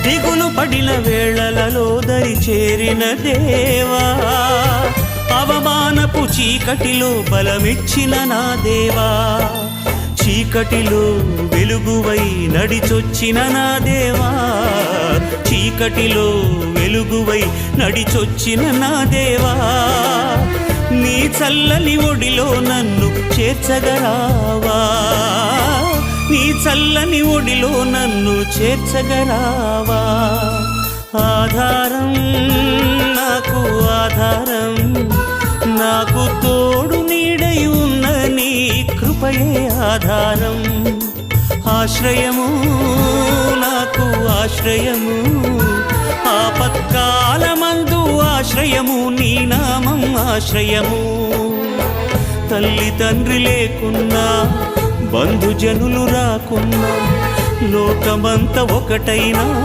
దిగులు పడిన వేళలలో దరి చేరిన దేవా, అవమానపు చీకటిలో బలమిచ్చిన నా దేవా, చీకటిలో వెలుగువై నడిచొచ్చిన నా దేవా, చీకటిలో వెలుగువై నడిచొచ్చిన నా దేవా, నీ చల్లని ఒడిలో నన్ను చేర్చగరావా, నీ చల్లని ఒడిలో నన్ను చేర్చగరావా. ఆధారం నాకు ఆధారం, నాకు తోడు నీడై ఉన్న నీ కృపయే ఆధారం, ఆశ్రయము నాకు ఆశ్రయము, ఆపత్కాలమందు ఆశ్రయము, నీ నామం ఆశ్రయము. తల్లి తండ్రి లేకున్నా, బంధుజనులు రాకున్నా, లోకమంత ఒకటైనా